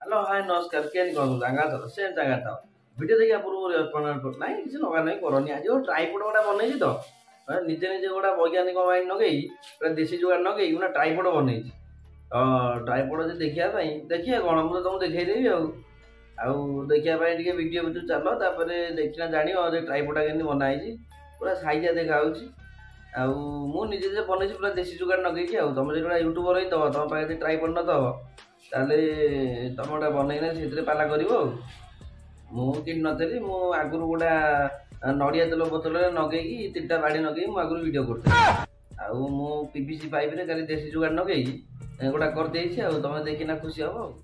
Hello hi नमस्कार के कौन जगह तो से जगह तो वीडियो देखिए पूर्व नहीं किसी लगा नहीं करनी आज ट्राइपड गोटा बनई तो निजे निजे गोटा वैज्ञानिक माइंड नगे पूरा देसी जुगाड़ नगे गोटा ट्राइपड बनई तो ट्राइपड देखा देखिए कौन मुझे तुमको देखईदेवी देखा वीडियो भितर चल देखना जान ट्राइपडा के बनाई पूरा साइजा देखा मुझे बनई पूरा देसी जुगाड़ नगे तुम जो यूट्यूबर ही तुम पाखे ट्राइपड न ताले तुम गोटे बनईना से पाला कर मुझे नी मु आगु गोटा नड़िया तेल बोतल नगे 3टा बाड़ी नगे आगु वीडियो करूँ मु पीवीसी पाइप खाली देसी जुगाड़ नगे गोटा करदे तुम देखना खुशी हम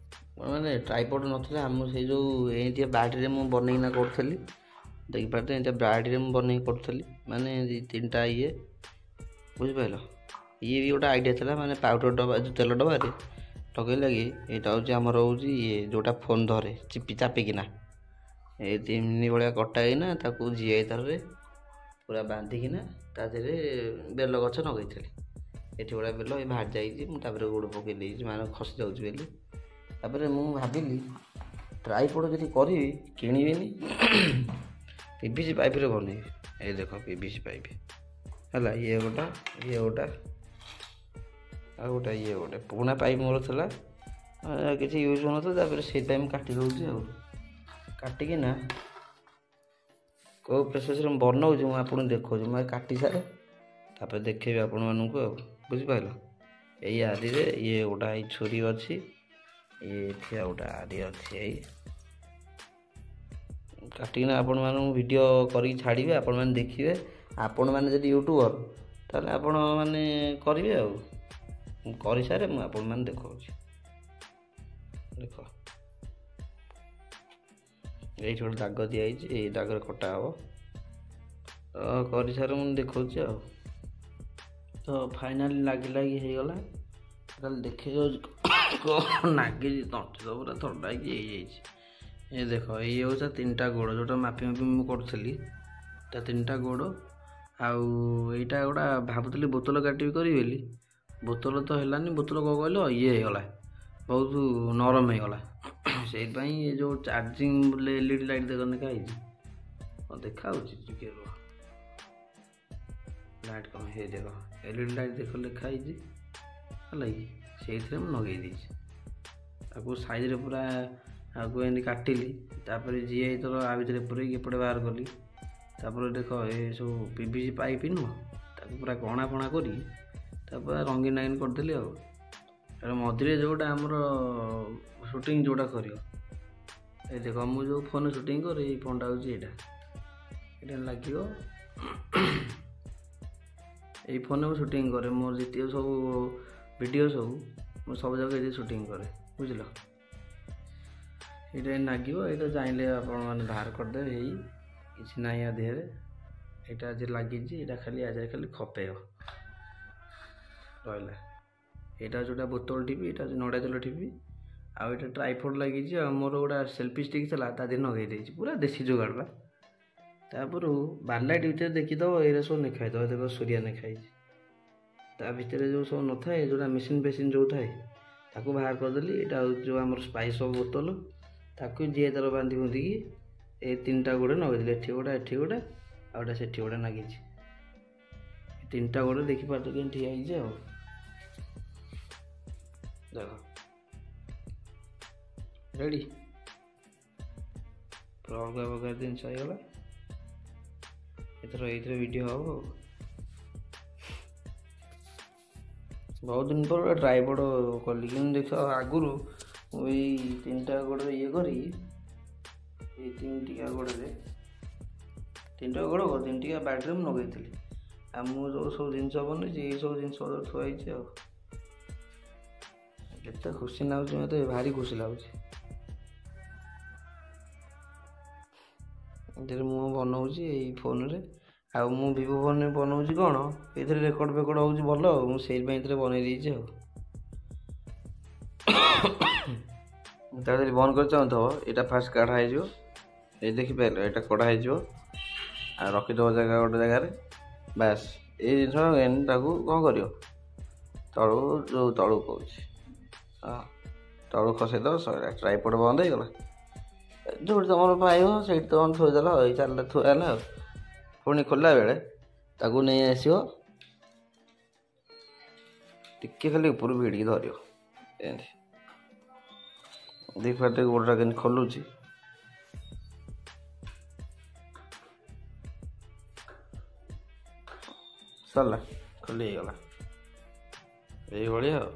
मैंने ट्राइपड ना मुझे जो ये बाड़ी में बनईना करी देखिपारे ये बाड़ी में बनई करी माने 3टा ये बुझिपार ये भी गोटे आइडिया था माने पाउडर डबा जो तेल डबा लगे लगे यहाँ हूँ आमर हूँ ये जोटा फोन धरे चिपी चापिकिना ये 3 भाया कटाईना जीआई तार पूरा बांधिकिना तादे बेल गछ नगई ये गोटा बेल ये बाहर जापर गोड़ पकई माने खसी जाऊँगी मुझे भाविली ट्राइपड जी करी किणवेनि पीवीसी पाइप रे बन ये देख पीवीसी पाइप है ये गोटा आ गोटे ये गोटे पुराना पाइप मोर था किसी यूज हो से काटी दूसरी काटिकिना कौ प्रोसेस बनाऊँ मुझे देखो मैं काटी सारे तापर देखेबी आपण मानक बुझिपार यही आदि ये गोटा ये छुरी अच्छी ये गोटा आदि अच्छी काटिकिना आपण मान वीडियो करी छाड़े आपण मैंने देखिए आपण मैंने जब यूट्यूबर ताले आपण मैंने करेंगे कर सारे मुझे देखा देख ये गोटे दाग दिखाई दागर कटा हम तो कर सारे मुझे देखा तो फाइनाली लगी होगला कल देखे नागी तंटी तो पूरा थंडा ये देख ये हूँ 3टा गोड़ जोटा मापी मुझे करी 3टा गोड़ आईटा गोटा भावुली बोतल काटी करी बोतल तो है बोतल कौन कहल ये होगा बहुत नरम होगला से जो चार्जिंग एलईडी लाइट देख देखा देखा लाइट कम हे देख एलईडी लाइट देख लिखाई है नगे साइज पूरा आगे एम काटिली जीआई तर आ भर पूरे एपटे बाहर कली देख ये सब पीवीसी पाइप नुह पूरा कणा फणा करी रंगीन नागिन करदेली मझे जोटा आमर शूटिंग जोटा कर देख मुझे जो फोन शूटिंग करे ये फोनटा हूँ यहाँ लगे ये फोन में शूटिंग करे मोर जितने सब वीडियो सब जगह ये शूटिंग करे बुझल ये लगे ये चाहिए आपण मैंने बाहर करदे किसी ना या देहरे यहाँ आज लगी खाली आज खाली खपेब रहा यहाँ जोटा बोतल टीपी यहाँ नड़िया तेल टीपी आउ ये ट्राइपड लगी मोर गोटा सेल्फी स्टिक था नगे पूरा देसी जुगाड़ तापर बारलाइट भर देखीदब ये सब लिखाई देख सूर्या लिखाई भितर जो सब न था जोटा मेसीन फेसीन जो थाए बाहर करदेली यहाँ हूँ जो आम स्पाइस बोतल ताकू जी तार बांधि बुंधिकी ये 3टा गोड़े नगेदी एठी गोटा आउटा से गोटा लगी 3टा गोड़े देखिपार तो ठिया है देख रेडी पूरा अलग प्रकार जिनस होगा ये वीडियो हम बहुत दिन पर ट्राइपड कली कि देख आगुरी 3टा गोड़ ये करी 3टिका गोड़े 3टा गोड़ 3टिका बैटरी में नगेली जो सब जिन बनई ये सब जिन थुआई केते खुशी लगुच मत भारी खुशी लगुच मुझे बनाऊँ फोन रे आ वीवो फोन में बनाऊँ कौन ये रेकर्ड फेकर्ड हो भल मुझे बनई बंद कर चाहूँ यहाँ फास्ट काढ़ाई ये देखिपार यहाँ कढ़ाई रखीदब जगह गोटे जगार बास ये जिन कौन कर तलू जो तलू कह हाँ ତଳୁ ଖସେଇଦେବ ସଇଲା, ଟ୍ରାଇପଡ଼ ବନ୍ଦ ହେଇଗଲା। ଯେଉଁଠି ତୁମର ପାଇବ ସେଇଠି ତୁମର ଥୋଇଦେଲ ଆଉ, ଏଇ ଚାଲିଲା ଥୁଆ ହେଲା ଆଉ। ପୁଣି ଖୋଲିଲା ବେଳେ ତାକୁ ନେଇ ଆସିବ, ଟିକେ ଖାଲି ଉପରୁ ଭିଡ଼ିକି ଧରିବ ଏମିତି। ଦେଖିପାରୁଥିବେ ଗୋଡ଼ଟା କେମିତି ଖୋଲୁଛି। ସରିଲା, ଖୋଲି ହେଇଗଲା ଏଇଭଳିଆ ଆଉ।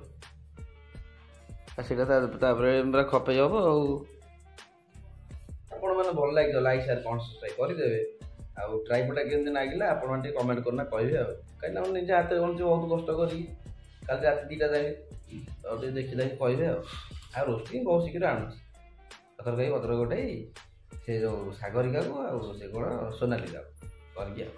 ସେଇଟା ତାପରେ ପୁରା ଖପେଇ ହେବ ଆଉ। ଆପଣମାନେ ଭଲ ଲାଗିବ, ଲାଇକ୍ ସେୟାର କ'ଣ ସବସ୍କ୍ରାଇବ୍ କରିଦେବେ। ଆଉ ଟ୍ରାଇପଡ଼ଟା କେମିତି ଲାଗିଲା ଆପଣମାନେ ଟିକେ କମେଣ୍ଟ କରିନା କହିବେ ଆଉ। କାହିଁକିନା ମୁଁ ନିଜେ ହାତରେ ଗଣୁଛି ବହୁତ କଷ୍ଟ କରିକି, କାଲି ରାତି 2ଟା ଯାଏ ଆଉ ଟିକେ ଦେଖି କହିବେ ଆଉ। ଆଉ ରୋଷେଇ ବହୁତ ଶୀଘ୍ର ଆଣୁଛି, ତରକାରୀ ପତ୍ର ଗୋଟେ ସେ ଯେଉଁ ସାଗରିକାକୁ ଆଉ ସେ କ'ଣ ସୋନାଲିକାକୁ କରିକି ଆଉ।